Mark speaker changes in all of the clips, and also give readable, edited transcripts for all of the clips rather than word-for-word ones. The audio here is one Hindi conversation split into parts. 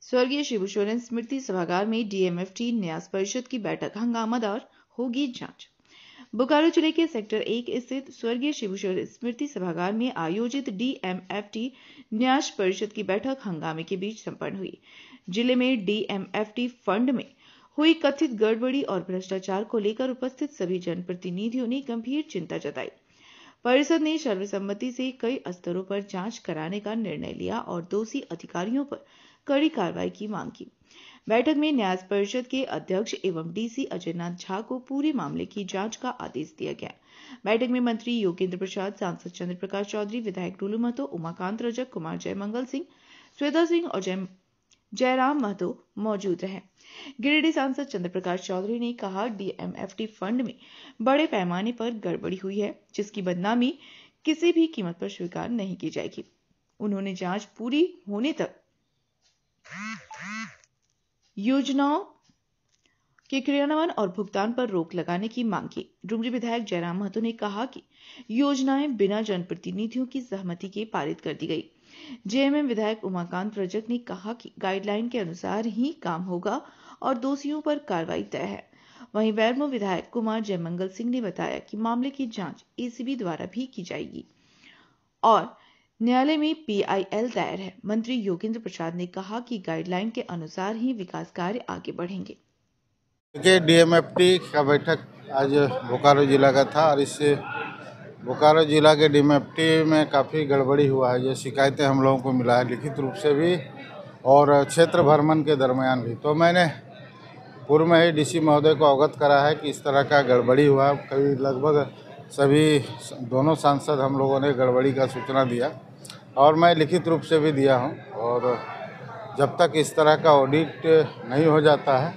Speaker 1: स्वर्गीय शिबू सोरेन स्मृति सभागार में डीएमएफटी न्यास परिषद की बैठक हंगामादार, होगी जांच। बोकारो जिले के सेक्टर 1 स्थित स्वर्गीय शिबू सोरेन स्मृति सभागार में आयोजित डीएमएफटी न्यास परिषद की बैठक हंगामे के बीच संपन्न हुई। जिले में डीएमएफटी फंड में हुई कथित गड़बड़ी और भ्रष्टाचार को लेकर उपस्थित सभी जनप्रतिनिधियों ने गंभीर चिंता जताई। परिषद ने सर्वसम्मति से कई स्तरों पर जांच कराने का निर्णय लिया और दोषी अधिकारियों पर कड़ी कार्रवाई की मांग की। बैठक में न्यास परिषद के अध्यक्ष एवं डीसी अजयनाथ झा को पूरे मामले की जांच का आदेश दिया गया। बैठक में मंत्री योगेंद्र प्रसाद, सांसद चंद्र प्रकाश चौधरी, विधायक डुलू महतो, उमाकांत रजक, कुमार जयमंगल सिंह, श्वेता सिंह और जयराम महतो मौजूद रहे। गिरिडीह सांसद चंद्र प्रकाश चौधरी ने कहा, डीएमएफटी फंड में बड़े पैमाने पर गड़बड़ी हुई है, जिसकी बदनामी किसी भी कीमत पर स्वीकार नहीं की जाएगी। उन्होंने जांच पूरी होने तक योजनाओं के क्रियान्वयन और भुगतान पर रोक लगाने की मांग की। डुमरी विधायक जयराम महतो ने कहा कि योजनाएं बिना जनप्रतिनिधियों की सहमति के पारित कर दी गई। जेएमएम विधायक उमाकांत रजक ने कहा कि गाइडलाइन के अनुसार ही काम होगा और दोषियों पर कार्रवाई तय है। वहीं वैरमो विधायक कुमार जयमंगल सिंह ने बताया कि मामले की जांच एसीबी द्वारा भी की जाएगी और न्यायालय में पीआईएल दायर है। मंत्री योगेंद्र प्रसाद ने कहा कि गाइडलाइन के अनुसार ही विकास कार्य आगे बढ़ेंगे।
Speaker 2: देखिए, डीएमएफटी का बैठक आज बोकारो जिला का था और इससे बोकारो जिला के डीएमएफटी में काफ़ी गड़बड़ी हुआ है। ये शिकायतें हम लोगों को मिला है लिखित रूप से भी और क्षेत्र भ्रमण के दरमियान भी। तो मैंने पूर्व में ही डीसी महोदय को अवगत करा है कि इस तरह का गड़बड़ी हुआ। कभी लगभग सभी दोनों सांसद हम लोगों ने गड़बड़ी का सूचना दिया और मैं लिखित रूप से भी दिया हूं। और जब तक इस तरह का ऑडिट नहीं हो जाता है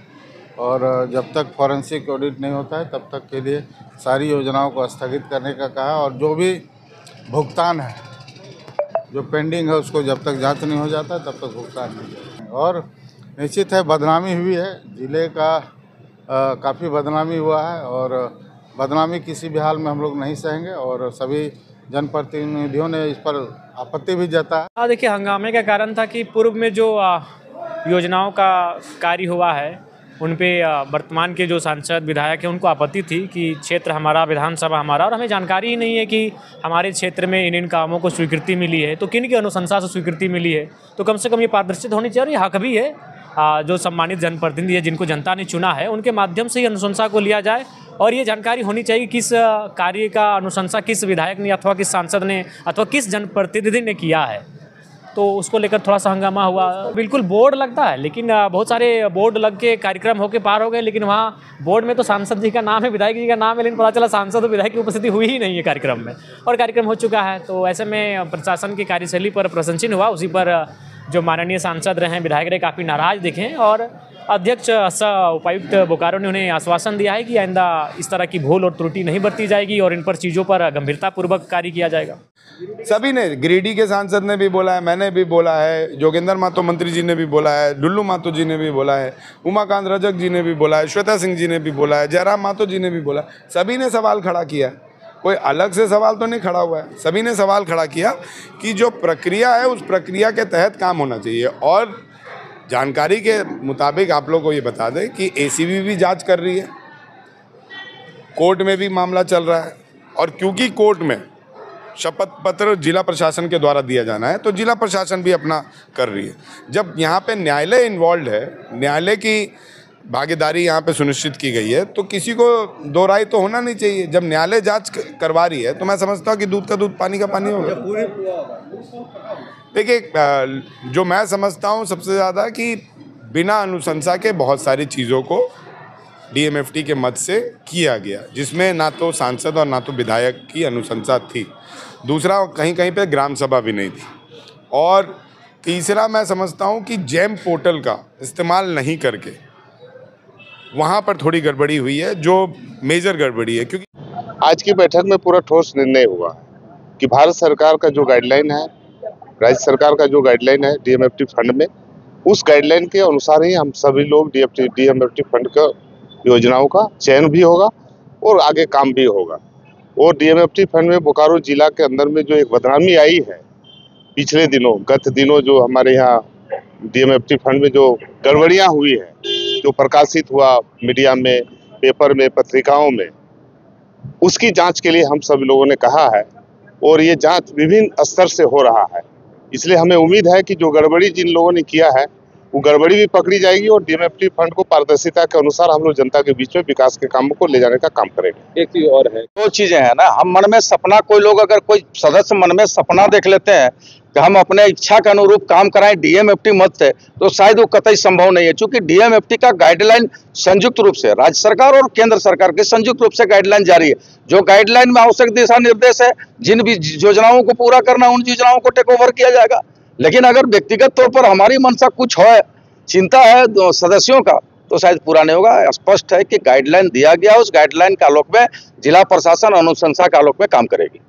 Speaker 2: और जब तक फॉरेंसिक ऑडिट नहीं होता है तब तक के लिए सारी योजनाओं को स्थगित करने का कहा और जो भी भुगतान है, जो पेंडिंग है, उसको जब तक जांच नहीं हो जाता तब तक भुगतान नहीं होगा। और निश्चित है बदनामी हुई है, जिले का काफ़ी बदनामी हुआ है और बदनामी किसी भी हाल में हम लोग नहीं सहेंगे और सभी जनप्रतिनिधियों ने इस पर आपत्ति भी जताया।
Speaker 3: देखिए, हंगामे का कारण था कि पूर्व में जो योजनाओं का कार्य हुआ है उन पे वर्तमान के जो सांसद विधायक हैं उनको आपत्ति थी कि क्षेत्र हमारा, विधानसभा हमारा, और हमें जानकारी ही नहीं है कि हमारे क्षेत्र में इन कामों को स्वीकृति मिली है तो किन की अनुशंसा से स्वीकृति मिली है। तो कम से कम ये पारदर्शिता होनी चाहिए। हक भी है जो सम्मानित जनप्रतिनिधि है, जिनको जनता ने चुना है, उनके माध्यम से ही अनुशंसा को लिया जाए और ये जानकारी होनी चाहिए किस कार्य का अनुशंसा किस विधायक ने अथवा किस सांसद ने अथवा किस जनप्रतिनिधि ने किया है। तो उसको लेकर थोड़ा सा हंगामा हुआ। बिल्कुल बोर्ड लगता है, लेकिन बहुत सारे बोर्ड लग के कार्यक्रम होके पार हो गए, लेकिन वहाँ बोर्ड में तो सांसद जी का नाम है, विधायक जी का नाम है, लेकिन पता चला सांसद और विधायक की उपस्थिति हुई ही नहीं है कार्यक्रम में और कार्यक्रम हो चुका है। तो ऐसे में प्रशासन की कार्यशैली पर प्रशंसनीय हुआ। उसी पर जो माननीय सांसद रहे, विधायक रहे, काफ़ी नाराज दिखे और अध्यक्ष उपायुक्त बोकारो ने उन्हें आश्वासन दिया है कि आइंदा इस तरह की भूल और त्रुटि नहीं बरती जाएगी और इन पर चीज़ों पर गंभीरतापूर्वक कार्य किया जाएगा।
Speaker 4: सभी ने, गिरिडीह के सांसद ने भी बोला है, मैंने भी बोला है, जोगेंद्र महतो मंत्री जी ने भी बोला है, डुल्लू महतो जी ने भी बोला है, उमाकांत रजक जी ने भी बोला है, श्वेता सिंह जी ने भी बोला है, जयराम महतो जी ने भी बोला। सभी ने सवाल खड़ा किया है, कोई अलग से सवाल तो नहीं खड़ा हुआ है। सभी ने सवाल खड़ा किया कि जो प्रक्रिया है उस प्रक्रिया के तहत काम होना चाहिए। और जानकारी के मुताबिक आप लोग को ये बता दें कि एसीबी भी जांच कर रही है, कोर्ट में भी मामला चल रहा है और क्योंकि कोर्ट में शपथ पत्र जिला प्रशासन के द्वारा दिया जाना है तो जिला प्रशासन भी अपना कर रही है। जब यहाँ पे न्यायालय इन्वॉल्व है, न्यायालय की भागीदारी यहाँ पे सुनिश्चित की गई है तो किसी को दो राय तो होना नहीं चाहिए। जब न्यायालय जांच करवा रही है तो मैं समझता हूँ कि दूध का दूध पानी का पानी होगा। देखिए, जो मैं समझता हूँ सबसे ज़्यादा कि बिना अनुशंसा के बहुत सारी चीज़ों को डीएमएफटी के मत से किया गया, जिसमें ना तो सांसद और ना तो विधायक की अनुशंसा थी। दूसरा, कहीं कहीं पे ग्राम सभा भी नहीं थी। और तीसरा, मैं समझता हूँ कि जेम पोर्टल का इस्तेमाल नहीं करके वहाँ पर थोड़ी गड़बड़ी हुई है, जो मेजर गड़बड़ी है। क्योंकि
Speaker 5: आज की बैठक में पूरा ठोस निर्णय हुआ कि भारत सरकार का जो गाइडलाइन है, राज्य सरकार का जो गाइडलाइन है डीएमएफटी फंड में, उस गाइडलाइन के अनुसार ही हम सभी लोग डीएमएफटी फंड का योजनाओं का चयन भी होगा और आगे काम भी होगा। और डीएमएफटी फंड में बोकारो जिला के अंदर में जो एक बदनामी आई है पिछले दिनों, गत दिनों जो हमारे यहाँ डीएमएफटी फंड में जो गड़बड़ियां हुई है, जो प्रकाशित हुआ मीडिया में, पेपर में, पत्रिकाओं में, उसकी जांच के लिए हम सभी लोगों ने कहा है और ये जांच विभिन्न स्तर से हो रहा है। इसलिए हमें उम्मीद है कि जो गड़बड़ी जिन लोगों ने किया है वो गड़बड़ी भी पकड़ी जाएगी और डीएमएफटी फंड को पारदर्शिता के अनुसार हम लोग जनता के बीच में विकास के कामों को ले जाने का काम करेंगे।
Speaker 6: एक चीज और है, दो चीजें हैं ना, हम मन में सपना, कोई लोग अगर कोई सदस्य मन में सपना देख लेते हैं कि हम अपने इच्छा के अनुरूप काम कराएं डीएमएफटी मद से, तो शायद वो कतई संभव नहीं है, क्योंकि डीएमएफटी का गाइडलाइन संयुक्त रूप से राज्य सरकार और केंद्र सरकार के संयुक्त रूप से गाइडलाइन जारी है। जो गाइडलाइन में आवश्यक दिशा निर्देश है, जिन भी योजनाओं को पूरा करना, उन योजनाओं को टेक ओवर किया जाएगा। लेकिन अगर व्यक्तिगत तौर पर हमारी मनसा कुछ है, चिंता है सदस्यों का, तो शायद पूरा नहीं होगा। स्पष्ट है कि गाइडलाइन दिया गया, उस गाइडलाइन के आलोक में जिला प्रशासन अनुशंसा के आलोक में काम करेगी।